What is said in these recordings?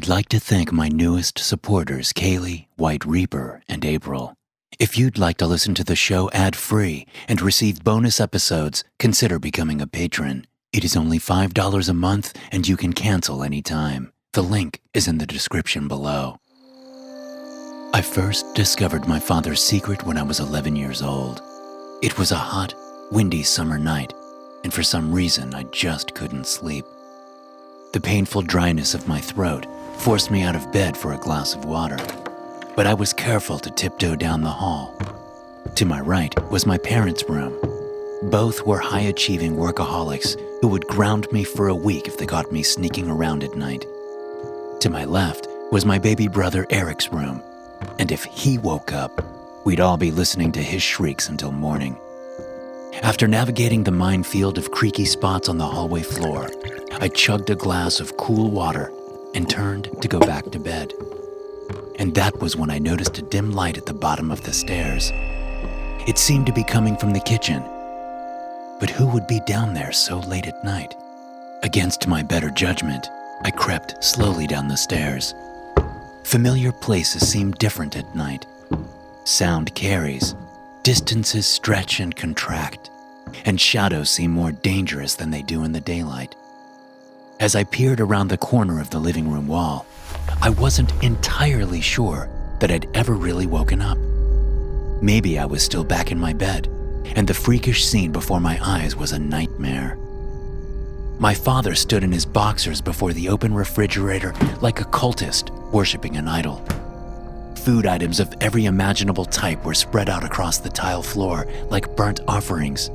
I'd like to thank my newest supporters, Kaylee, White Reaper, and April. If you'd like to listen to the show ad-free and receive bonus episodes, consider becoming a patron. It is only $5 a month, and you can cancel anytime. The link is in the description below. I first discovered my father's secret when I was 11 years old. It was a hot, windy summer night, and for some reason I just couldn't sleep. The painful dryness of my throat forced me out of bed for a glass of water, but I was careful to tiptoe down the hall. To my right was my parents' room. Both were high-achieving workaholics who would ground me for a week if they caught me sneaking around at night. To my left was my baby brother Eric's room, and if he woke up, we'd all be listening to his shrieks until morning. After navigating the minefield of creaky spots on the hallway floor, I chugged a glass of cool water and turned to go back to bed. And that was when I noticed a dim light at the bottom of the stairs. It seemed to be coming from the kitchen. But who would be down there so late at night? Against my better judgment, I crept slowly down the stairs. Familiar places seem different at night. Sound carries, distances stretch and contract, and shadows seem more dangerous than they do in the daylight. As I peered around the corner of the living room wall, I wasn't entirely sure that I'd ever really woken up. Maybe I was still back in my bed, and the freakish scene before my eyes was a nightmare. My father stood in his boxers before the open refrigerator like a cultist worshiping an idol. Food items of every imaginable type were spread out across the tile floor like burnt offerings.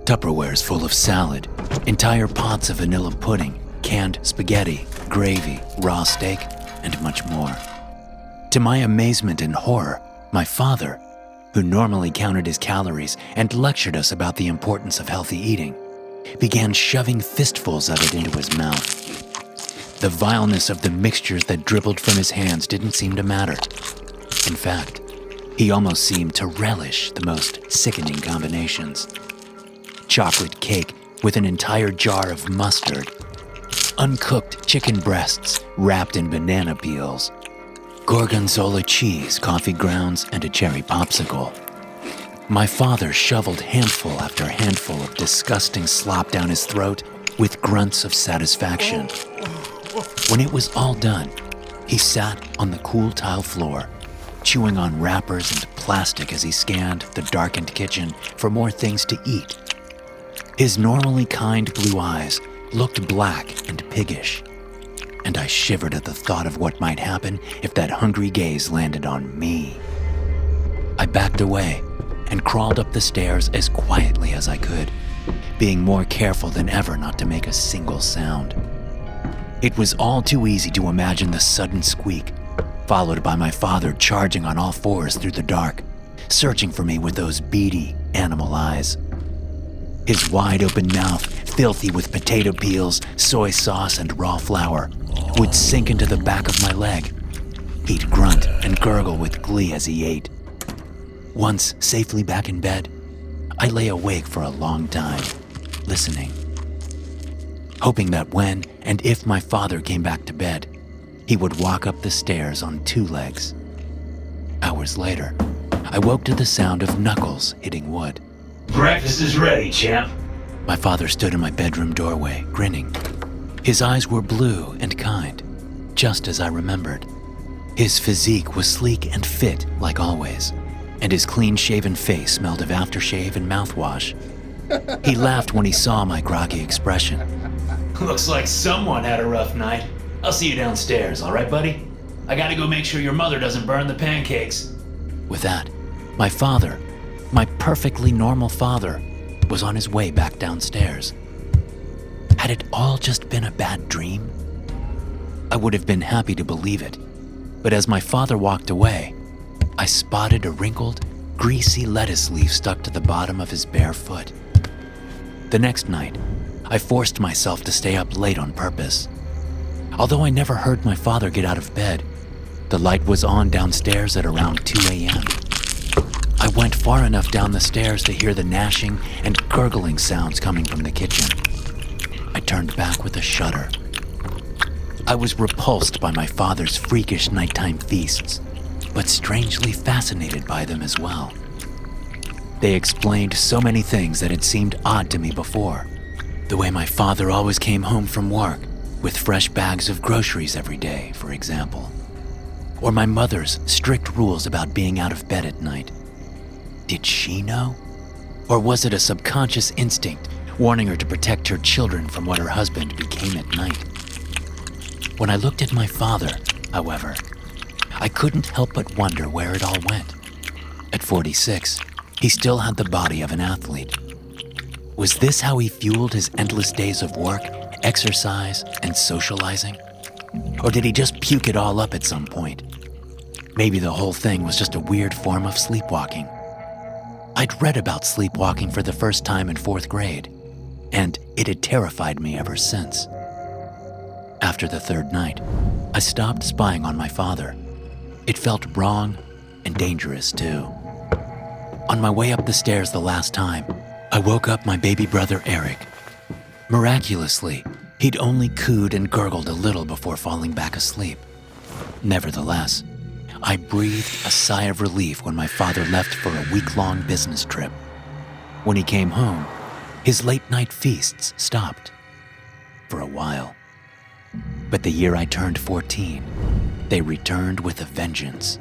Tupperwares full of salad, entire pots of vanilla pudding, canned spaghetti, gravy, raw steak, and much more. To my amazement and horror, my father, who normally counted his calories and lectured us about the importance of healthy eating, began shoving fistfuls of it into his mouth. The vileness of the mixtures that dribbled from his hands didn't seem to matter. In fact, he almost seemed to relish the most sickening combinations. Chocolate cake with an entire jar of mustard, uncooked chicken breasts wrapped in banana peels, gorgonzola cheese, coffee grounds, and a cherry popsicle. My father shoveled handful after handful of disgusting slop down his throat with grunts of satisfaction. When it was all done, he sat on the cool tile floor, chewing on wrappers and plastic as he scanned the darkened kitchen for more things to eat. His normally kind blue eyes looked black and piggish, and I shivered at the thought of what might happen if that hungry gaze landed on me. I backed away and crawled up the stairs as quietly as I could, being more careful than ever not to make a single sound. It was all too easy to imagine the sudden squeak, followed by my father charging on all fours through the dark, searching for me with those beady animal eyes. His wide-open mouth, filthy with potato peels, soy sauce, and raw flour, would sink into the back of my leg. He'd grunt and gurgle with glee as he ate. Once safely back in bed, I lay awake for a long time, listening, hoping that when and if my father came back to bed, he would walk up the stairs on two legs. Hours later, I woke to the sound of knuckles hitting wood. Breakfast is ready, champ. My father stood in my bedroom doorway, grinning. His eyes were blue and kind, just as I remembered. His physique was sleek and fit, like always, and his clean-shaven face smelled of aftershave and mouthwash. He laughed when he saw my groggy expression. Looks like someone had a rough night. I'll see you downstairs, all right, buddy? I gotta go make sure your mother doesn't burn the pancakes. With that, my father, my perfectly normal father, was on his way back downstairs. Had it all just been a bad dream? I would have been happy to believe it, but as my father walked away, I spotted a wrinkled, greasy lettuce leaf stuck to the bottom of his bare foot. The next night, I forced myself to stay up late on purpose. Although I never heard my father get out of bed, the light was on downstairs at around 2 a.m. I went far enough down the stairs to hear the gnashing and gurgling sounds coming from the kitchen. I turned back with a shudder. I was repulsed by my father's freakish nighttime feasts, but strangely fascinated by them as well. They explained so many things that had seemed odd to me before. The way my father always came home from work with fresh bags of groceries every day, for example. Or my mother's strict rules about being out of bed at night. Did she know? Or was it a subconscious instinct warning her to protect her children from what her husband became at night? When I looked at my father, however, I couldn't help but wonder where it all went. At 46, he still had the body of an athlete. Was this how he fueled his endless days of work, exercise, and socializing? Or did he just puke it all up at some point? Maybe the whole thing was just a weird form of sleepwalking. I'd read about sleepwalking for the first time in 4th grade, and it had terrified me ever since. After the 3rd night, I stopped spying on my father. It felt wrong and dangerous too. On my way up the stairs the last time, I woke up my baby brother Eric. Miraculously, he'd only cooed and gurgled a little before falling back asleep. Nevertheless, I breathed a sigh of relief when my father left for a week-long business trip. When he came home, his late-night feasts stopped. For a while. But the year I turned 14, they returned with a vengeance.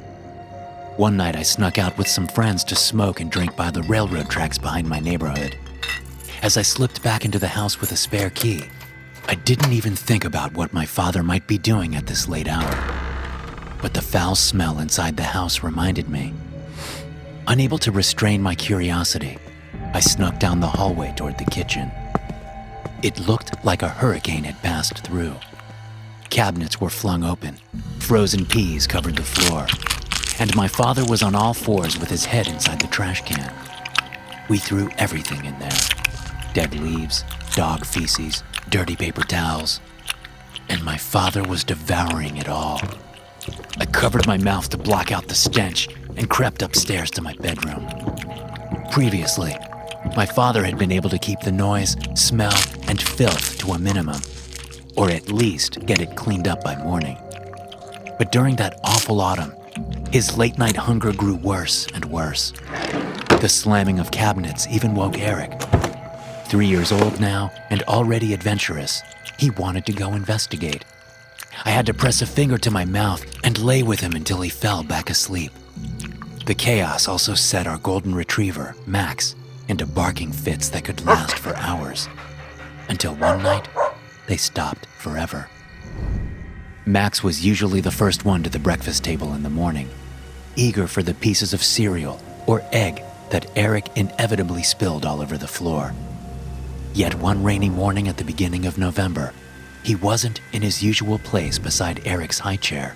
One night I snuck out with some friends to smoke and drink by the railroad tracks behind my neighborhood. As I slipped back into the house with a spare key, I didn't even think about what my father might be doing at this late hour. But the foul smell inside the house reminded me. Unable to restrain my curiosity, I snuck down the hallway toward the kitchen. It looked like a hurricane had passed through. Cabinets were flung open, frozen peas covered the floor, and my father was on all fours with his head inside the trash can. We threw everything in there. Dead leaves, dog feces, dirty paper towels, and my father was devouring it all. I covered my mouth to block out the stench and crept upstairs to my bedroom. Previously, my father had been able to keep the noise, smell, and filth to a minimum, or at least get it cleaned up by morning. But during that awful autumn, his late-night hunger grew worse and worse. The slamming of cabinets even woke Eric. 3 years old now and already adventurous, he wanted to go investigate. I had to press a finger to my mouth and lay with him until he fell back asleep. The chaos also set our golden retriever, Max, into barking fits that could last for hours. Until one night, they stopped forever. Max was usually the first one to the breakfast table in the morning, eager for the pieces of cereal or egg that Eric inevitably spilled all over the floor. Yet one rainy morning at the beginning of November, he wasn't in his usual place beside Eric's high chair.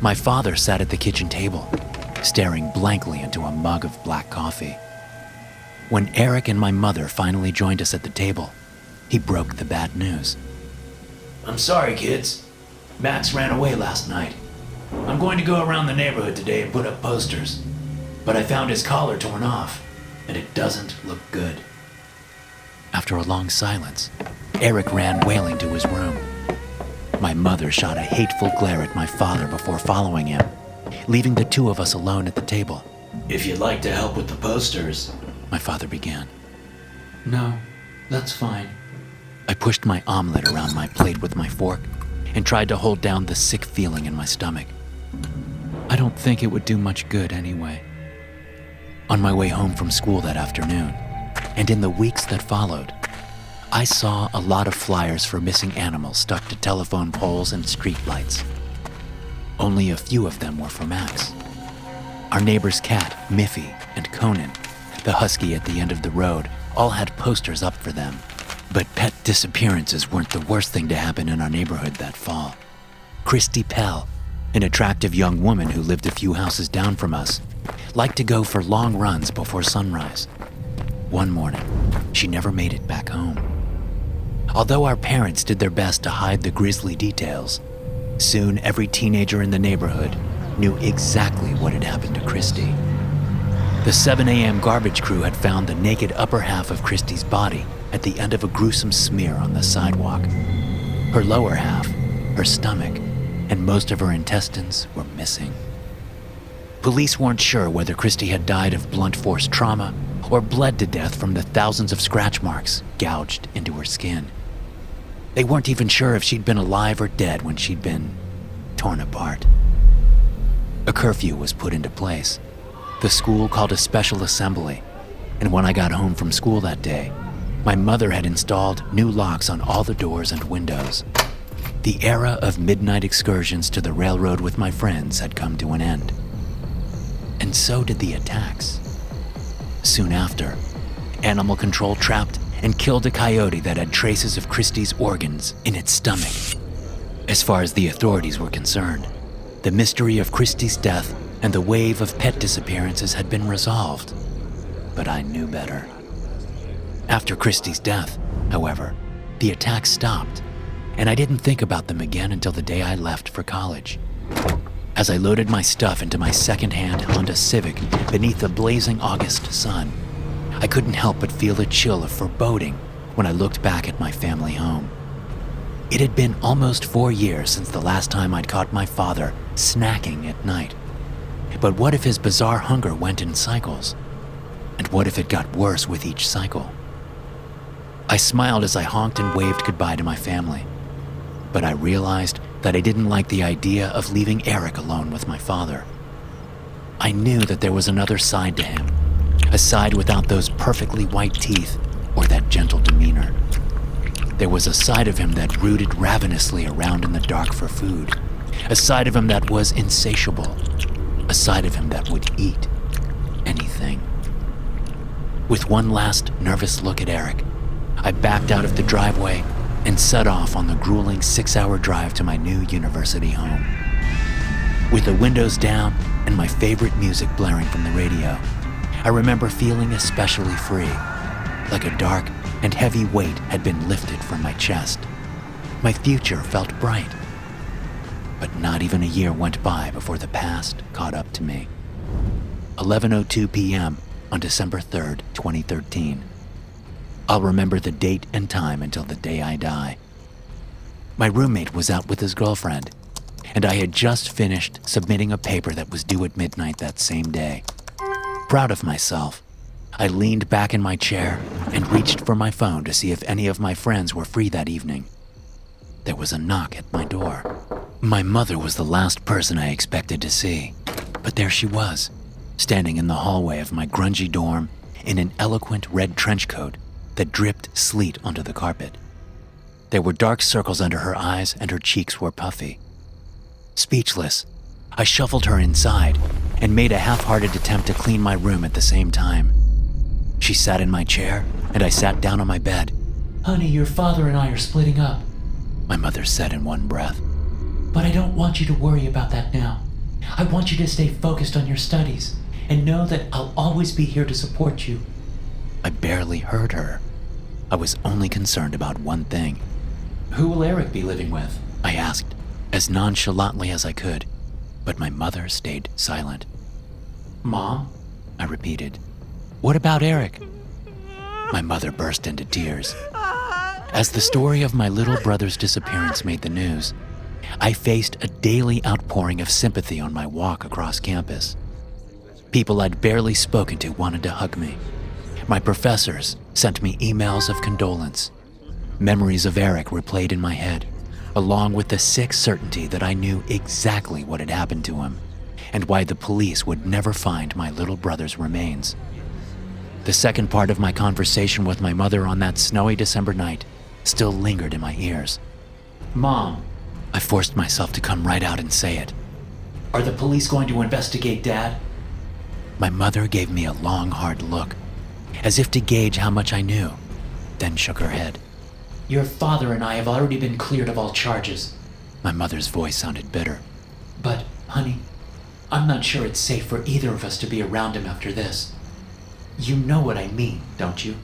My father sat at the kitchen table, staring blankly into a mug of black coffee. When Eric and my mother finally joined us at the table, he broke the bad news. I'm sorry, kids. Max ran away last night. I'm going to go around the neighborhood today and put up posters, but I found his collar torn off, and it doesn't look good. After a long silence, Eric ran wailing to his room. My mother shot a hateful glare at my father before following him, leaving the two of us alone at the table. If you'd like to help with the posters, my father began. No, that's fine. I pushed my omelet around my plate with my fork and tried to hold down the sick feeling in my stomach. I don't think it would do much good anyway. On my way home from school that afternoon, and in the weeks that followed, I saw a lot of flyers for missing animals stuck to telephone poles and streetlights. Only a few of them were for Max. Our neighbor's cat, Miffy, and Conan, the husky at the end of the road, all had posters up for them. But pet disappearances weren't the worst thing to happen in our neighborhood that fall. Christy Pell, an attractive young woman who lived a few houses down from us, liked to go for long runs before sunrise. One morning, she never made it back home. Although our parents did their best to hide the grisly details, soon every teenager in the neighborhood knew exactly what had happened to Christy. The 7 a.m. garbage crew had found the naked upper half of Christy's body at the end of a gruesome smear on the sidewalk. Her lower half, her stomach, and most of her intestines were missing. Police weren't sure whether Christy had died of blunt force trauma or bled to death from the thousands of scratch marks gouged into her skin. They weren't even sure if she'd been alive or dead when she'd been torn apart. A curfew was put into place. The school called a special assembly, and when I got home from school that day, my mother had installed new locks on all the doors and windows. The era of midnight excursions to the railroad with my friends had come to an end. And so did the attacks. Soon after, animal control trapped and killed a coyote that had traces of Christie's organs in its stomach. As far as the authorities were concerned, the mystery of Christie's death and the wave of pet disappearances had been resolved. But I knew better. After Christie's death, however, the attacks stopped, and I didn't think about them again until the day I left for college. As I loaded my stuff into my second-hand Honda Civic beneath the blazing August sun, I couldn't help but feel a chill of foreboding when I looked back at my family home. It had been almost 4 years since the last time I'd caught my father snacking at night. But what if his bizarre hunger went in cycles? And what if it got worse with each cycle? I smiled as I honked and waved goodbye to my family. But I realized that I didn't like the idea of leaving Eric alone with my father. I knew that there was another side to him, a side without those perfectly white teeth or that gentle demeanor. There was a side of him that rooted ravenously around in the dark for food, a side of him that was insatiable, a side of him that would eat anything. With one last nervous look at Eric, I backed out of the driveway and set off on the grueling 6-hour drive to my new university home. With the windows down and my favorite music blaring from the radio, I remember feeling especially free, like a dark and heavy weight had been lifted from my chest. My future felt bright. But not even a year went by before the past caught up to me. 11:02 p.m. on December 3rd, 2013. I'll remember the date and time until the day I die. My roommate was out with his girlfriend, and I had just finished submitting a paper that was due at midnight that same day. Proud of myself, I leaned back in my chair and reached for my phone to see if any of my friends were free that evening. There was a knock at my door. My mother was the last person I expected to see, but there she was, standing in the hallway of my grungy dorm in an eloquent red trench coat that dripped sleet onto the carpet. There were dark circles under her eyes and her cheeks were puffy. Speechless, I shuffled her inside and made a half-hearted attempt to clean my room at the same time. She sat in my chair and I sat down on my bed. "Honey, your father and I are splitting up," my mother said in one breath. "but I don't want you to worry about that now. I want you to stay focused on your studies and know that I'll always be here to support you." I barely heard her. I was only concerned about one thing. "Who will Eric be living with?" I asked, as nonchalantly as I could, but my mother stayed silent. "Mom?" I repeated. "What about Eric?" My mother burst into tears. As the story of my little brother's disappearance made the news, I faced a daily outpouring of sympathy on my walk across campus. People I'd barely spoken to wanted to hug me. My professors sent me emails of condolence. Memories of Eric replayed in my head, along with the sick certainty that I knew exactly what had happened to him and why the police would never find my little brother's remains. The second part of my conversation with my mother on that snowy December night still lingered in my ears. "Mom," I forced myself to come right out and say it. "are the police going to investigate Dad?" My mother gave me a long, hard look, as if to gauge how much I knew, then shook her head. "Your father and I have already been cleared of all charges." My mother's voice sounded bitter. "But, honey, I'm not sure it's safe for either of us to be around him after this. You know what I mean, don't you?"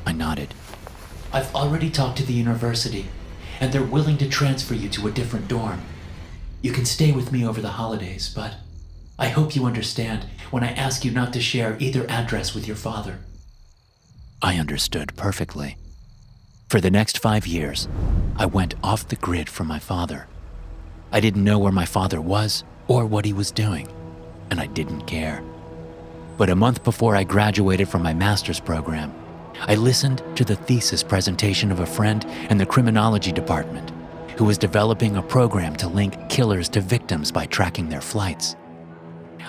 I nodded. "I've already talked to the university, and they're willing to transfer you to a different dorm. You can stay with me over the holidays, but I hope you understand when I ask you not to share either address with your father." I understood perfectly. For the next 5 years, I went off the grid from my father. I didn't know where my father was or what he was doing, and I didn't care. But a month before I graduated from my master's program, I listened to the thesis presentation of a friend in the criminology department who was developing a program to link killers to victims by tracking their flights.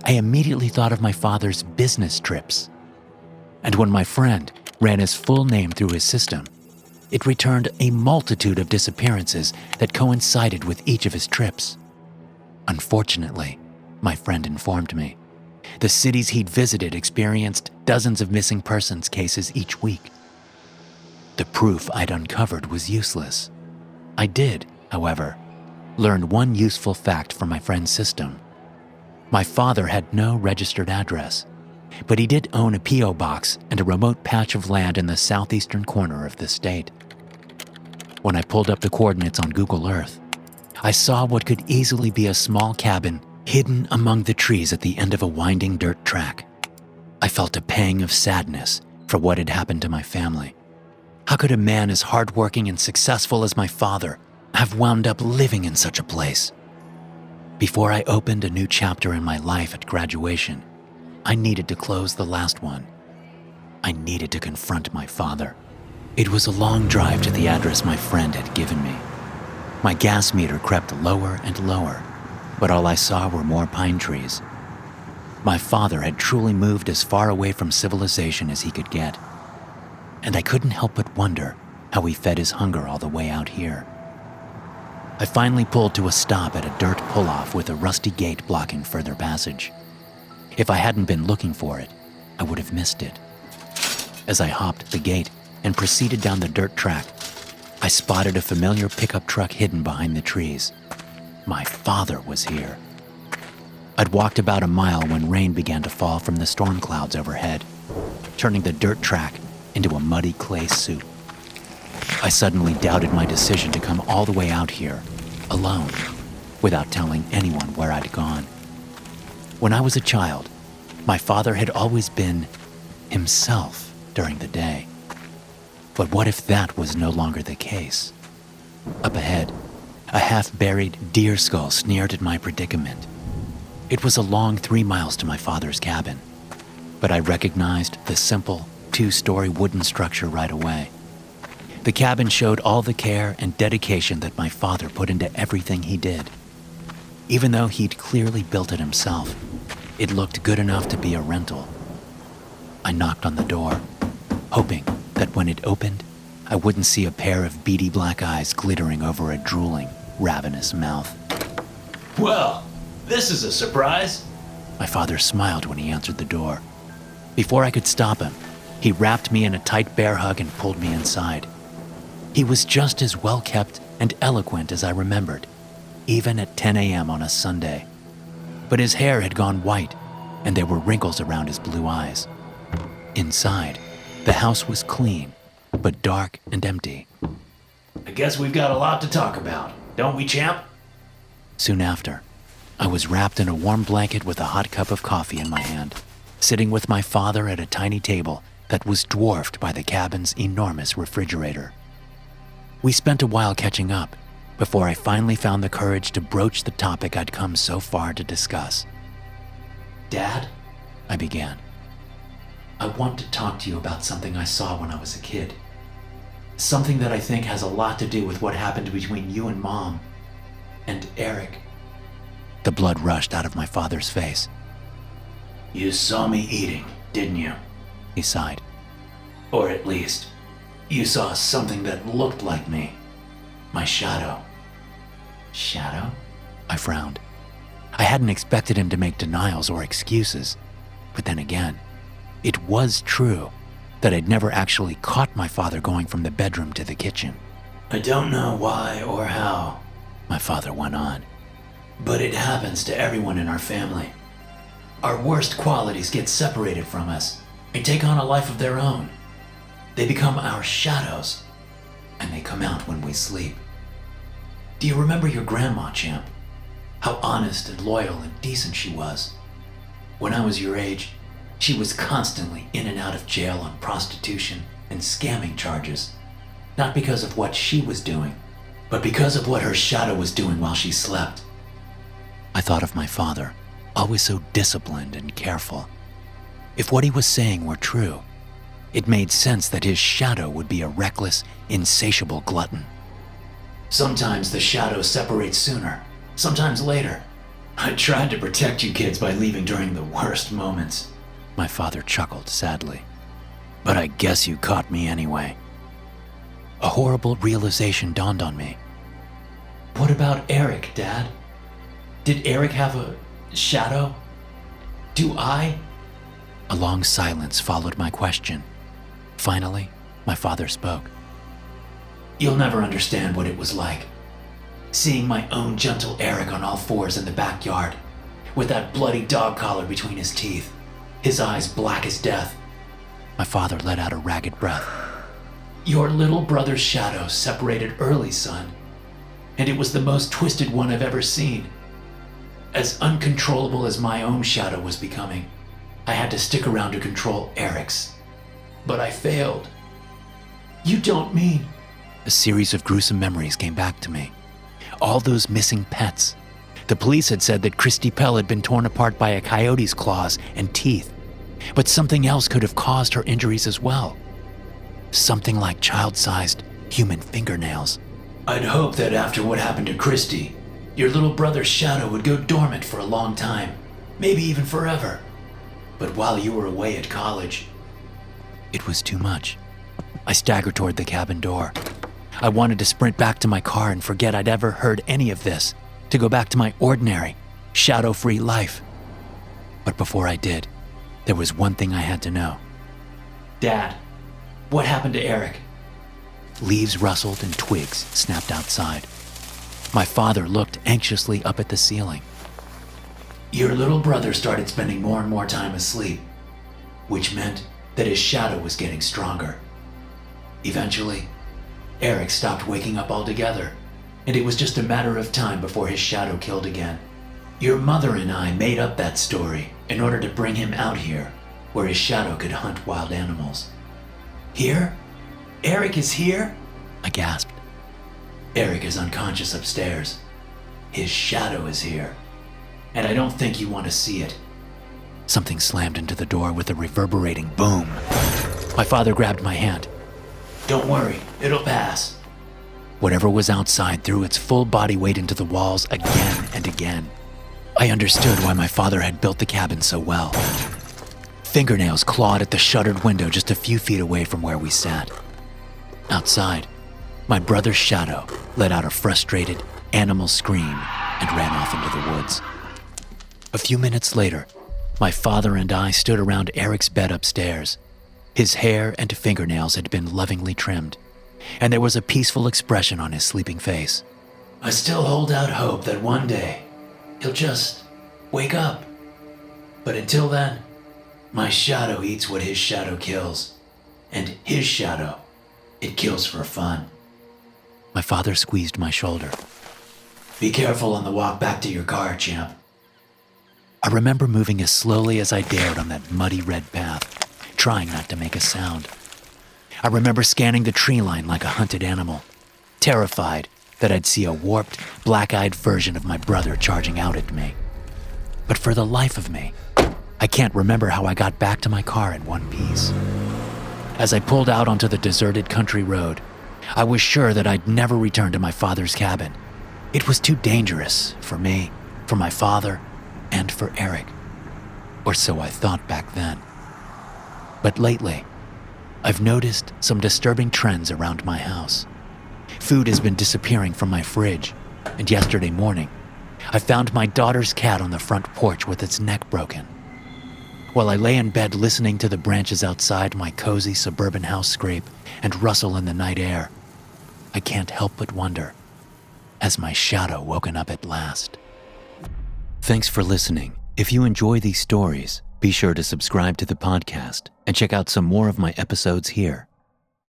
I immediately thought of my father's business trips. And when my friend ran his full name through his system, it returned a multitude of disappearances that coincided with each of his trips. Unfortunately, my friend informed me, the cities he'd visited experienced dozens of missing persons cases each week. The proof I'd uncovered was useless. I did, however, learn one useful fact from my friend's system. My father had no registered address, but he did own a P.O. box and a remote patch of land in the southeastern corner of the state. When I pulled up the coordinates on Google Earth, I saw what could easily be a small cabin hidden among the trees at the end of a winding dirt track. I felt a pang of sadness for what had happened to my family. How could a man as hardworking and successful as my father have wound up living in such a place? Before I opened a new chapter in my life at graduation, I needed to close the last one. I needed to confront my father. It was a long drive to the address my friend had given me. My gas meter crept lower and lower, but all I saw were more pine trees. My father had truly moved as far away from civilization as he could get, and I couldn't help but wonder how he fed his hunger all the way out here. I finally pulled to a stop at a dirt pull-off with a rusty gate blocking further passage. If I hadn't been looking for it, I would have missed it. As I hopped the gate and proceeded down the dirt track, I spotted a familiar pickup truck hidden behind the trees. My father was here. I'd walked about a mile when rain began to fall from the storm clouds overhead, turning the dirt track into a muddy clay soup. I suddenly doubted my decision to come all the way out here, alone, without telling anyone where I'd gone. When I was a child, my father had always been himself during the day. But what if that was no longer the case? Up ahead, a half-buried deer skull sneered at my predicament. It was a long 3 miles to my father's cabin, but I recognized the simple, 2-story wooden structure right away. The cabin showed all the care and dedication that my father put into everything he did. Even though he'd clearly built it himself, it looked good enough to be a rental. I knocked on the door, hoping that when it opened, I wouldn't see a pair of beady black eyes glittering over a drooling, ravenous mouth. Well, this is a surprise. My father smiled when he answered the door. Before I could stop him, he wrapped me in a tight bear hug and pulled me inside. He was just as well-kept and eloquent as I remembered, even at 10 a.m. on a Sunday. But his hair had gone white, and there were wrinkles around his blue eyes. Inside, the house was clean, but dark and empty. I guess we've got a lot to talk about, don't we, champ? Soon after, I was wrapped in a warm blanket with a hot cup of coffee in my hand, sitting with my father at a tiny table that was dwarfed by the cabin's enormous refrigerator. We spent a while catching up before I finally found the courage to broach the topic I'd come so far to discuss. Dad, I began. I want to talk to you about something I saw when I was a kid. Something that I think has a lot to do with what happened between you and Mom and Eric. The blood rushed out of my father's face. You saw me eating, didn't you? He sighed. Or at least, you saw something that looked like me. My shadow. Shadow? I frowned. I hadn't expected him to make denials or excuses. But then again, it was true that I'd never actually caught my father going from the bedroom to the kitchen. I don't know why or how, my father went on, but it happens to everyone in our family. Our worst qualities get separated from us and take on a life of their own. They become our shadows, and they come out when we sleep. Do you remember your grandma, Champ? How honest and loyal and decent she was. When I was your age, she was constantly in and out of jail on prostitution and scamming charges. Not because of what she was doing, but because of what her shadow was doing while she slept. I thought of my father, always so disciplined and careful. If what he was saying were true, it made sense that his shadow would be a reckless, insatiable glutton. Sometimes the shadow separates sooner, sometimes later. I tried to protect you kids by leaving during the worst moments. My father chuckled sadly. But I guess you caught me anyway. A horrible realization dawned on me. What about Eric, Dad? Did Eric have a shadow? Do I? A long silence followed my question. Finally, my father spoke. You'll never understand what it was like. Seeing my own gentle Eric on all fours in the backyard, with that bloody dog collar between his teeth, his eyes black as death. My father let out a ragged breath. Your little brother's shadow separated early, son, and it was the most twisted one I've ever seen. As uncontrollable as my own shadow was becoming, I had to stick around to control Eric's. But I failed. You don't mean... A series of gruesome memories came back to me. All those missing pets. The police had said that Christy Pell had been torn apart by a coyote's claws and teeth. But something else could have caused her injuries as well. Something like child-sized human fingernails. I'd hoped that after what happened to Christy, your little brother's shadow would go dormant for a long time, maybe even forever. But while you were away at college... It was too much. I staggered toward the cabin door. I wanted to sprint back to my car and forget I'd ever heard any of this, to go back to my ordinary, shadow-free life. But before I did, there was one thing I had to know. Dad, what happened to Eric? Leaves rustled and twigs snapped outside. My father looked anxiously up at the ceiling. Your little brother started spending more and more time asleep, which meant that his shadow was getting stronger. Eventually, Eric stopped waking up altogether, and it was just a matter of time before his shadow killed again. Your mother and I made up that story in order to bring him out here, where his shadow could hunt wild animals. Here? Eric is here? I gasped. Eric is unconscious upstairs. His shadow is here, and I don't think you want to see it. Something slammed into the door with a reverberating boom. My father grabbed my hand. Don't worry, it'll pass. Whatever was outside threw its full body weight into the walls again and again. I understood why my father had built the cabin so well. Fingernails clawed at the shuttered window just a few feet away from where we sat. Outside, my brother's shadow let out a frustrated, animal scream and ran off into the woods. A few minutes later, my father and I stood around Eric's bed upstairs. His hair and fingernails had been lovingly trimmed, and there was a peaceful expression on his sleeping face. I still hold out hope that one day he'll just wake up. But until then, my shadow eats what his shadow kills, and his shadow, it kills for fun. My father squeezed my shoulder. Be careful on the walk back to your car, champ. I remember moving as slowly as I dared on that muddy red path, trying not to make a sound. I remember scanning the tree line like a hunted animal, terrified that I'd see a warped, black-eyed version of my brother charging out at me. But for the life of me, I can't remember how I got back to my car in one piece. As I pulled out onto the deserted country road, I was sure that I'd never return to my father's cabin. It was too dangerous for me, for my father, and for Eric. Or so I thought back then. But lately, I've noticed some disturbing trends around my house. Food has been disappearing from my fridge, and yesterday morning, I found my daughter's cat on the front porch with its neck broken. While I lay in bed listening to the branches outside my cozy suburban house scrape and rustle in the night air, I can't help but wonder, has my shadow woken up at last? Thanks for listening. If you enjoy these stories, be sure to subscribe to the podcast and check out some more of my episodes here.